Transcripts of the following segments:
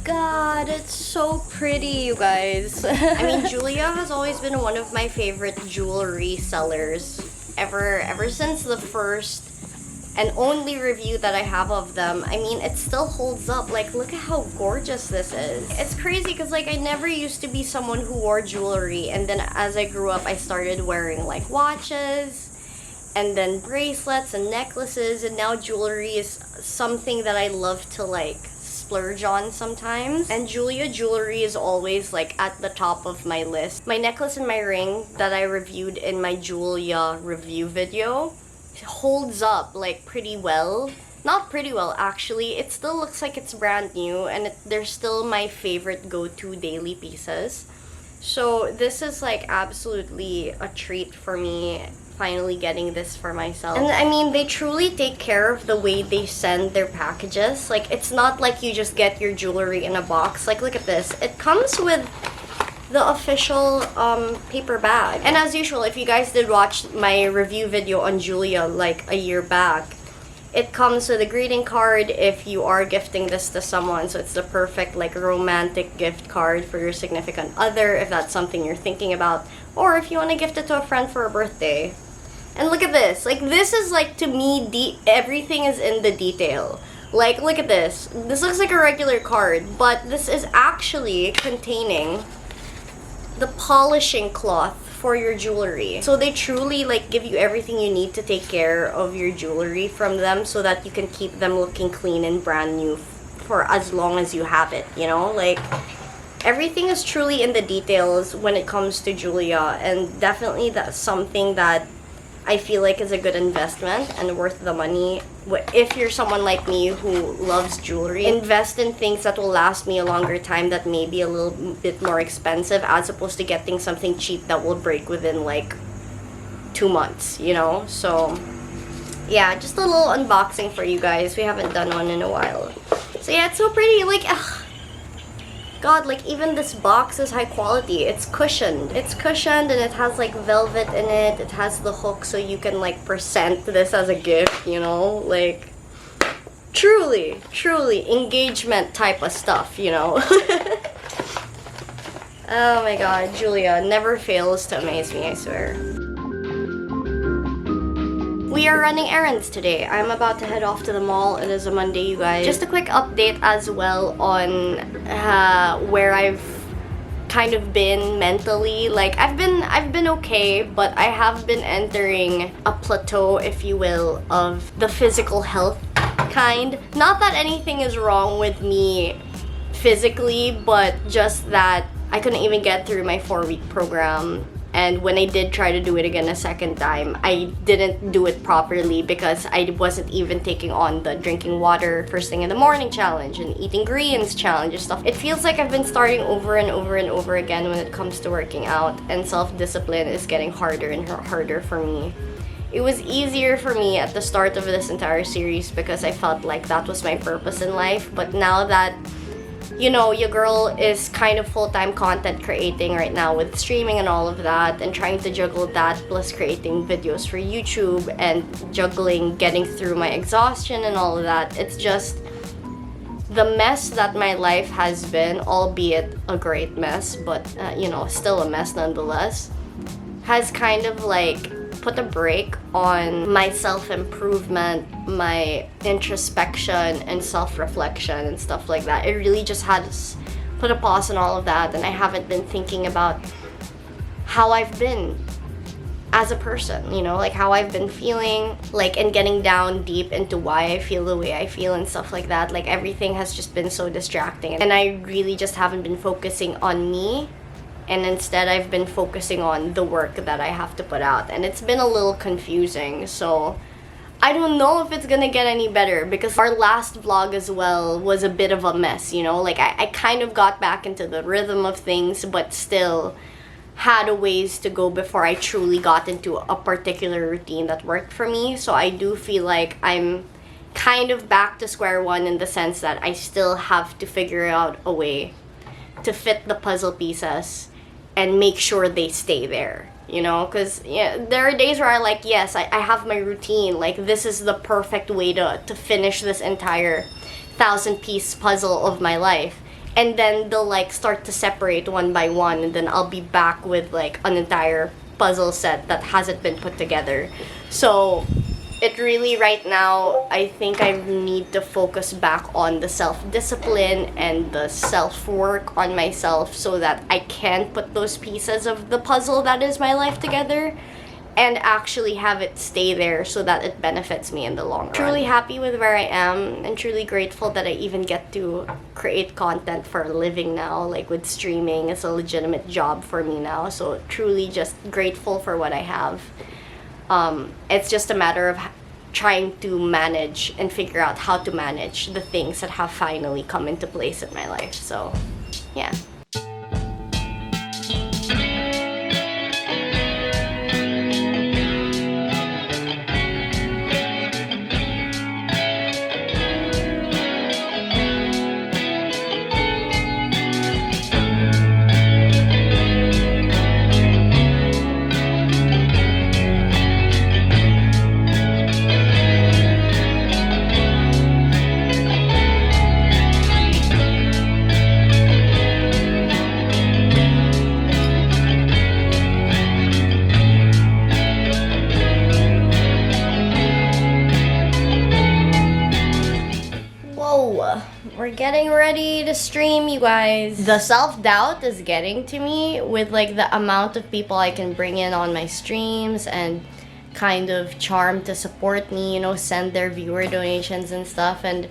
God, it's so pretty, you guys. I mean, Jeulia has always been one of my favorite jewelry sellers ever since the first and only review that I have of them. I mean, it still holds up. Like, look at how gorgeous this is. It's crazy because, like, I never used to be someone who wore jewelry, and then as I grew up, I started wearing like watches and then bracelets and necklaces, and now jewelry is something that I love to like splurge on sometimes. And Jeulia jewelry is always like at the top of my list. My necklace and my ring that I reviewed in my Jeulia review video holds up like pretty well. Not pretty well, actually. It still looks like it's brand new, and they're still my favorite go-to daily pieces. So this is like absolutely a treat for me, finally getting this for myself. And I mean, they truly take care of the way they send their packages. Like, it's not like you just get your jewelry in a box. Like, look at this. It comes with the official paper bag. And as usual, if you guys did watch my review video on Jeulia like a year back, it comes with a greeting card if you are gifting this to someone. So it's the perfect like romantic gift card for your significant other, if that's something you're thinking about, or if you want to gift it to a friend for a birthday. And look at this. Like, this is like, to me, everything is in the detail. Like, look at this. This looks like a regular card, but this is actually containing the polishing cloth for your jewelry. So they truly like give you everything you need to take care of your jewelry from them, so that you can keep them looking clean and brand new for as long as you have it, you know? Like, everything is truly in the details when it comes to Jeulia, and definitely that's something that I feel like is a good investment and worth the money. If you're someone like me who loves jewelry, invest in things that will last me a longer time, that may be a little bit more expensive, as opposed to getting something cheap that will break within like 2 months, you know? So yeah, just a little unboxing for you guys. We haven't done one in a while. So yeah, it's so pretty. Like, God, like, even this box is high quality. It's cushioned. It's cushioned, and it has like velvet in it. It has the hook so you can like present this as a gift, you know? Like, truly engagement type of stuff, you know? Oh my God, Jeulia never fails to amaze me, I swear. We are running errands today. I'm about to head off to the mall. It is a Monday, you guys. Just a quick update as well on where I've kind of been mentally. Like, I've been okay, but I have been entering a plateau, if you will, of the physical health kind. Not that anything is wrong with me physically, but just that I couldn't even get through my 4-week program. And when I did try to do it again a second time, I didn't do it properly because I wasn't even taking on the drinking water first thing in the morning challenge and eating greens challenge and stuff. It feels like I've been starting over and over and over again when it comes to working out, and self-discipline is getting harder and harder for me. It was easier for me at the start of this entire series because I felt like that was my purpose in life. But now that, you know, your girl is kind of full-time content creating right now with streaming and all of that, and trying to juggle that plus creating videos for YouTube and juggling getting through my exhaustion and all of that, it's just the mess that my life has been, albeit a great mess, but you know, still a mess nonetheless, has kind of like put a break on my self-improvement, my introspection and self-reflection and stuff like that. It really just has put a pause on all of that, and I haven't been thinking about how I've been as a person, you know, like how I've been feeling, like, and getting down deep into why I feel the way I feel and stuff like that. Like, everything has just been so distracting, and I really just haven't been focusing on me, and instead I've been focusing on the work that I have to put out, and it's been a little confusing. So I don't know if it's gonna get any better, because our last vlog as well was a bit of a mess, you know, like I kind of got back into the rhythm of things, but still had a ways to go before I truly got into a particular routine that worked for me. So I do feel like I'm kind of back to square one, in the sense that I still have to figure out a way to fit the puzzle pieces and make sure they stay there, you know, because yeah, there are days where I like, yes, I have my routine, like this is the perfect way to finish this entire 1,000-piece puzzle of my life, and then they'll like start to separate one by one, and then I'll be back with like an entire puzzle set that hasn't been put together. So it really, right now, I think I need to focus back on the self-discipline and the self-work on myself, so that I can put those pieces of the puzzle that is my life together and actually have it stay there so that it benefits me in the long run. Truly happy with where I am, and truly grateful that I even get to create content for a living now. Like with streaming, it's a legitimate job for me now. So truly just grateful for what I have. It's just a matter of trying to manage and figure out how to manage the things that have finally come into place in my life. So, yeah. We're getting ready to stream, you guys. The self-doubt is getting to me with like the amount of people I can bring in on my streams and kind of charm to support me, you know, send their viewer donations and stuff. And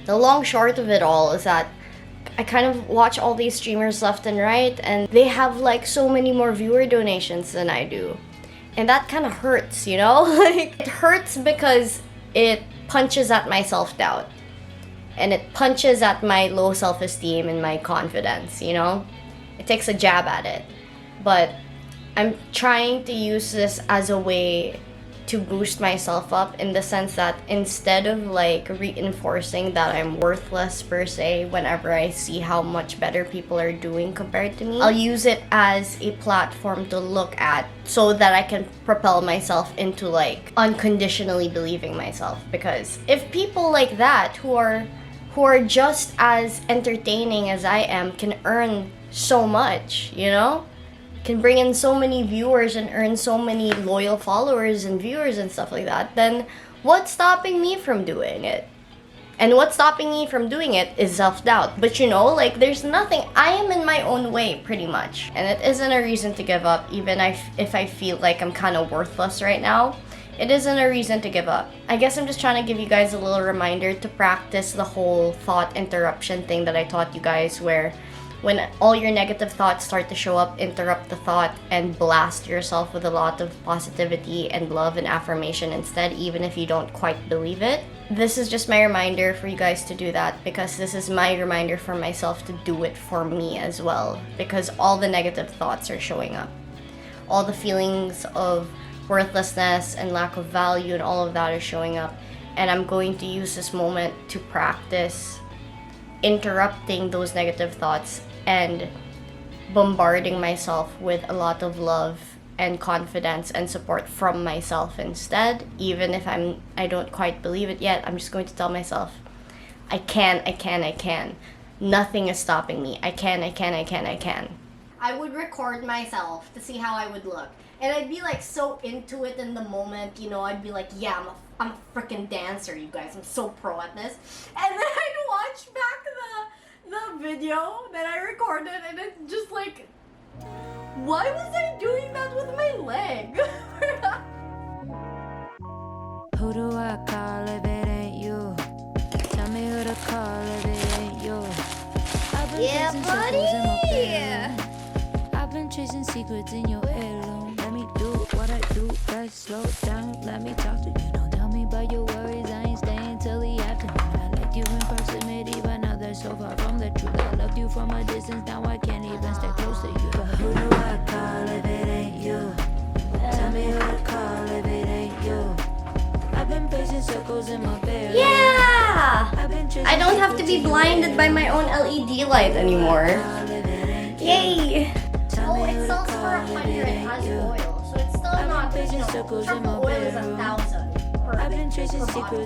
the long short of it all is that I kind of watch all these streamers left and right, and they have like so many more viewer donations than I do. And that kind of hurts, you know? Like, it hurts because it punches at my self-doubt. And it punches at my low self-esteem and my confidence, you know? It takes a jab at it. But I'm trying to use this as a way to boost myself up, in the sense that instead of like reinforcing that I'm worthless per se whenever I see how much better people are doing compared to me, I'll use it as a platform to look at, so that I can propel myself into like unconditionally believing myself. Because if people like that who are just as entertaining as I am can earn so much, you know? Can bring in so many viewers and earn so many loyal followers and viewers and stuff like that, then what's stopping me from doing it? And what's stopping me from doing it is self-doubt. But you know, like, there's nothing. I am in my own way, pretty much. And it isn't a reason to give up, even if I feel like I'm kind of worthless right now. It isn't a reason to give up. I guess I'm just trying to give you guys a little reminder to practice the whole thought interruption thing that I taught you guys, where when all your negative thoughts start to show up, interrupt the thought and blast yourself with a lot of positivity and love and affirmation instead, even if you don't quite believe it. This is just my reminder for you guys to do that, because this is my reminder for myself to do it for me as well, because all the negative thoughts are showing up. All the feelings of worthlessness and lack of value and all of that is showing up. And I'm going to use this moment to practice interrupting those negative thoughts and bombarding myself with a lot of love and confidence and support from myself instead. Even if I don't quite believe it yet, I'm just going to tell myself, I can. Nothing is stopping me. I can. I would record myself to see how I would look. And I'd be like so into it in the moment, you know, I'd be like, yeah, I'm a freaking dancer, you guys. I'm so pro at this. And then I'd watch back the video that I recorded, and it's just like, why was I doing that with my leg? Who do I call if it ain't you? Tell me who to call if it ain't you. Yeah, buddy! I've been chasing secrets in your heirloom. Let me do what I do, let's slow down. Let me talk to you, don't tell me about your worries. I ain't staying till the afternoon. I liked you in proximity, but now they're so far from the truth. I loved you from a distance, now I can't even stay close to you. But who do I call if it ain't you? Tell me who to call if it ain't you. I've been pacing circles in my bed. Yeah! I don't have to be blinded by my own LED light anymore. Yay! Oh, it sells for 100 as oil, so it's still not, you know, truffle oil is 1,000 per bottle.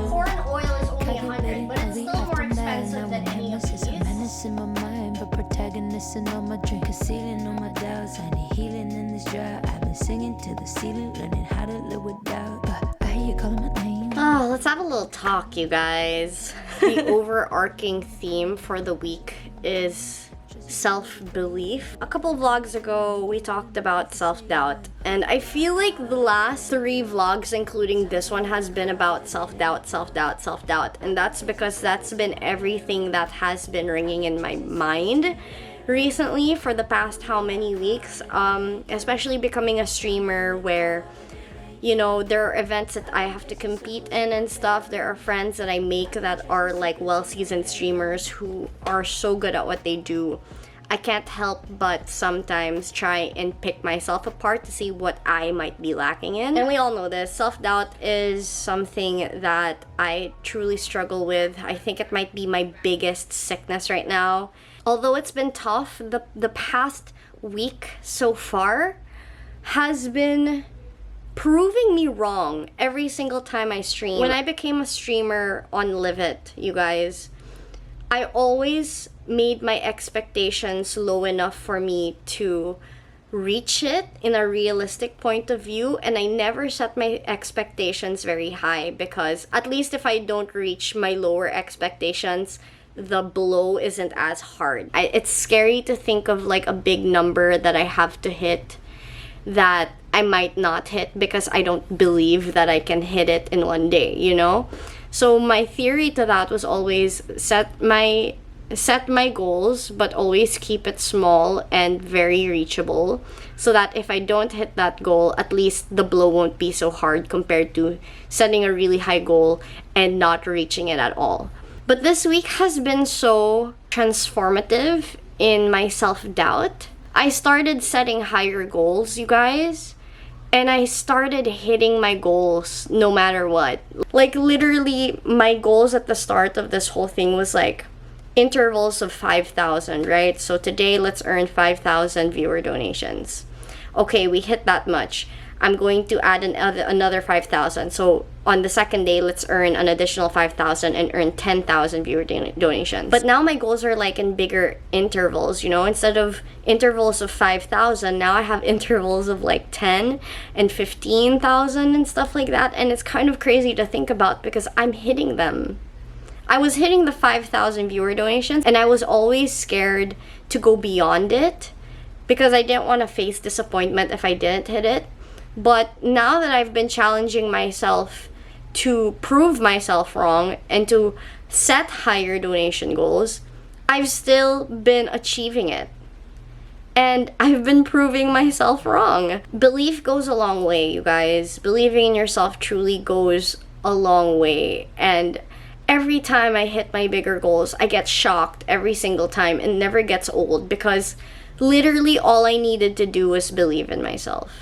Corn oil is only 100, but it's still more expensive than any of these. A menace in my mind, but protagonist in all my drink, concealing all my doubts. I need healing in this drought. I've been singing to the ceiling, learning how to live with doubt. But I hear you calling my name. Oh, let's have a little talk, you guys. The overarching theme for the week is self-belief. A couple vlogs ago, we talked about self-doubt, and I feel like the last 3 vlogs, including this one, has been about self-doubt, and that's because that's been everything that has been ringing in my mind recently for the past how many weeks, especially becoming a streamer where, you know, there are events that I have to compete in and stuff. There are friends that I make that are like well-seasoned streamers who are so good at what they do. I can't help but sometimes try and pick myself apart to see what I might be lacking in. And we all know this. Self-doubt is something that I truly struggle with. I think it might be my biggest sickness right now. Although it's been tough, the past week so far has been proving me wrong every single time I stream. When I became a streamer on Live It, you guys, I always made my expectations low enough for me to reach it in a realistic point of view, and I never set my expectations very high because at least if I don't reach my lower expectations, the blow isn't as hard. It's scary to think of like a big number that I have to hit that I might not hit because I don't believe that I can hit it in one day, you know? So my theory to that was always set my goals, but always keep it small and very reachable, so that if I don't hit that goal, at least the blow won't be so hard compared to setting a really high goal and not reaching it at all. But this week has been so transformative in my self-doubt. I started setting higher goals, you guys, and I started hitting my goals no matter what. Like literally, my goals at the start of this whole thing was like intervals of 5,000, right? So today, let's earn 5,000 viewer donations. Okay, we hit that much. I'm going to add another 5,000. So on the second day, let's earn an additional 5,000 and earn 10,000 viewer donations. But now my goals are like in bigger intervals, you know? Instead of intervals of 5,000, now I have intervals of like 10 and 15,000 and stuff like that. And it's kind of crazy to think about because I'm hitting them. I was hitting the 5,000 viewer donations, and I was always scared to go beyond it because I didn't want to face disappointment if I didn't hit it. But now that I've been challenging myself to prove myself wrong and to set higher donation goals, I've still been achieving it. And I've been proving myself wrong. Belief goes a long way, you guys. Believing in yourself truly goes a long way. And every time I hit my bigger goals, I get shocked every single time and never gets old because literally all I needed to do was believe in myself.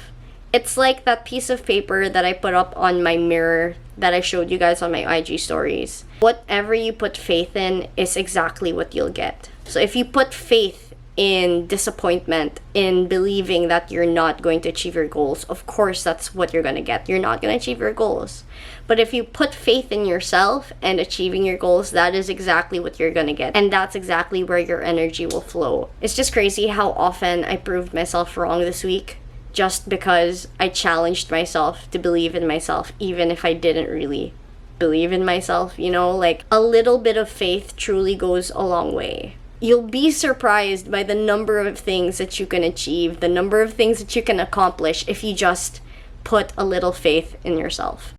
It's like that piece of paper that I put up on my mirror that I showed you guys on my IG stories. Whatever you put faith in is exactly what you'll get. So if you put faith in disappointment, in believing that you're not going to achieve your goals, of course that's what you're going to get. You're not going to achieve your goals. But if you put faith in yourself and achieving your goals, that is exactly what you're going to get. And that's exactly where your energy will flow. It's just crazy how often I proved myself wrong this week just because I challenged myself to believe in myself, even if I didn't really believe in myself, you know? Like, a little bit of faith truly goes a long way. You'll be surprised by the number of things that you can achieve, the number of things that you can accomplish if you just put a little faith in yourself.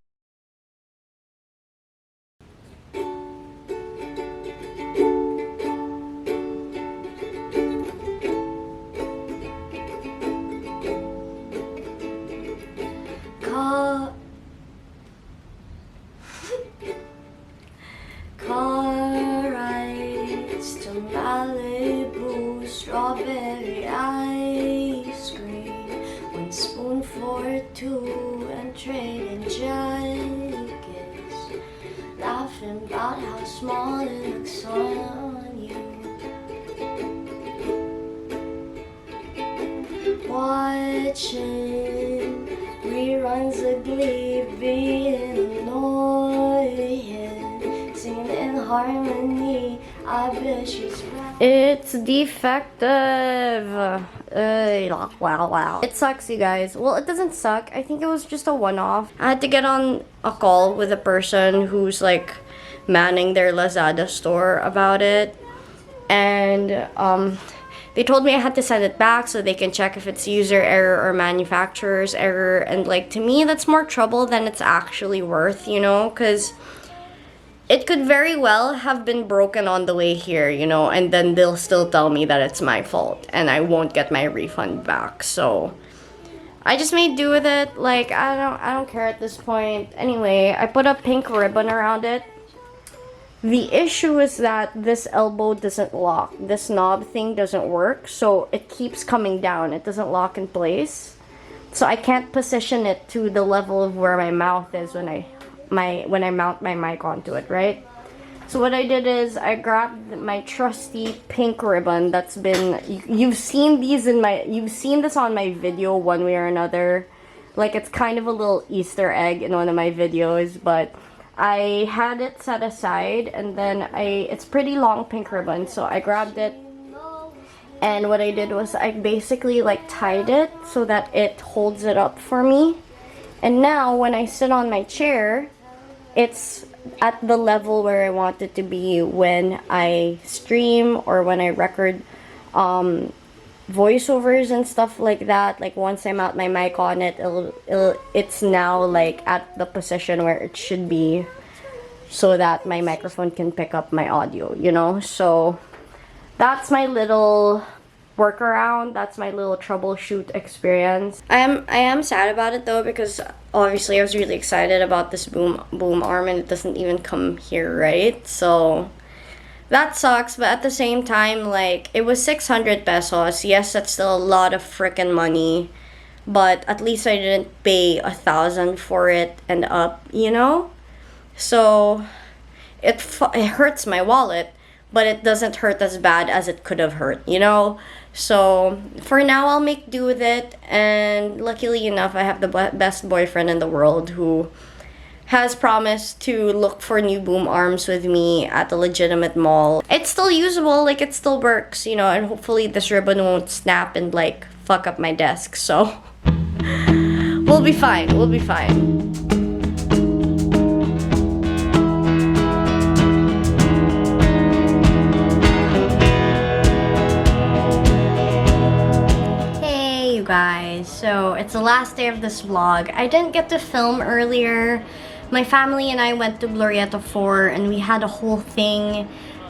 Car rides to Malibu, strawberry ice cream, 1 spoon for 2 and trading jackets, laughing about how small it looks on you, watching reruns of Glee, being annoying, singing in harmony. I bet she's right. It's defective. Wow. It sucks, you guys. Well, it doesn't suck. I think it was just a one-off. I had to get on a call with a person who's like manning their Lazada store about it, and they told me I had to send it back so they can check if it's user error or manufacturer's error. And like, to me, that's more trouble than it's actually worth, you know, because it could very well have been broken on the way here, you know, and then they'll still tell me that it's my fault and I won't get my refund back. So I just made do with it. Like, I don't care at this point. Anyway, I put a pink ribbon around it. The issue is that this elbow doesn't lock. This knob thing doesn't work, so it keeps coming down. It doesn't lock in place. So I can't position it to the level of where my mouth is when I mount my mic onto it, right? So what I did is I grabbed my trusty pink ribbon that's been, you've seen this on my video one way or another. Like, it's kind of a little Easter egg in one of my videos, but I had it set aside, and then it's pretty long pink ribbon, so I grabbed it, and what I did was I basically like tied it so that it holds it up for me. And now when I sit on my chair, it's at the level where I want it to be when I stream or when I record voiceovers and stuff like that. Like, once I mount my mic on it, it's now like at the position where it should be, so that my microphone can pick up my audio, you know? So that's my little workaround. That's my little troubleshoot experience. I am sad about it though, because obviously I was really excited about this boom arm, and it doesn't even come here, right? So that sucks, but at the same time, like, it was 600 pesos. Yes, that's still a lot of freaking money, but at least I didn't pay 1,000 for it and up, you know? So it hurts my wallet, but it doesn't hurt as bad as it could have hurt, you know? So for now, I'll make do with it, and luckily enough, I have the best boyfriend in the world who has promised to look for new boom arms with me at a legitimate mall. It's still usable, like, it still works, you know, and hopefully this ribbon won't snap and like fuck up my desk, so we'll be fine. Hey you guys, so it's the last day of this vlog. I didn't get to film earlier. My family and I went to Glorieta 4, and we had a whole thing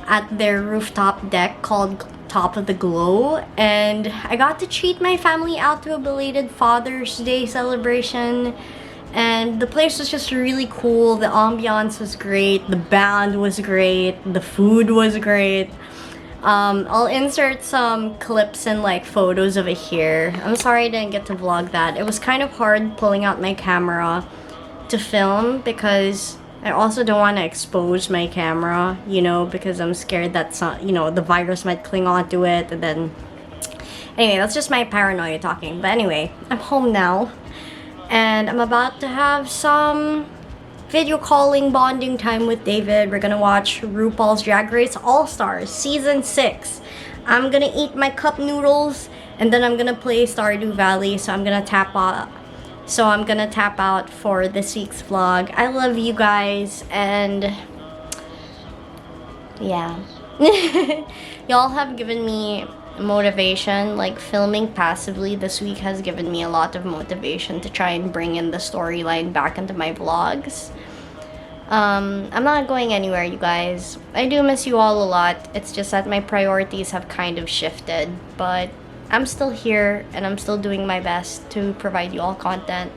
at their rooftop deck called Top of the Glow, and I got to treat my family out to a belated Father's Day celebration, and the place was just really cool. The ambiance was great, the band was great, the food was great. I'll insert some clips and like photos of it here. I'm sorry I didn't get to vlog that. It was kind of hard pulling out my camera to film because I also don't want to expose my camera, you know, because I'm scared that some, you know, the virus might cling onto it, and then anyway, that's just my paranoia talking. But anyway, I'm home now and I'm about to have some video calling bonding time with David. We're gonna watch RuPaul's Drag Race All-Stars Season 6. I'm gonna eat my cup noodles and then I'm gonna play Stardew Valley, so I'm gonna tap out for this week's vlog. I love you guys, and yeah. Y'all have given me motivation. Like, filming passively this week has given me a lot of motivation to try and bring in the storyline back into my vlogs. I'm not going anywhere, you guys. I do miss you all a lot. It's just that my priorities have kind of shifted, but I'm still here and I'm still doing my best to provide you all content,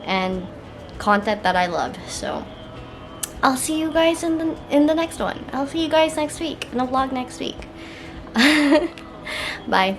and content that I love. So I'll see you guys in the next one. I'll see you guys next week in a vlog next week. Bye.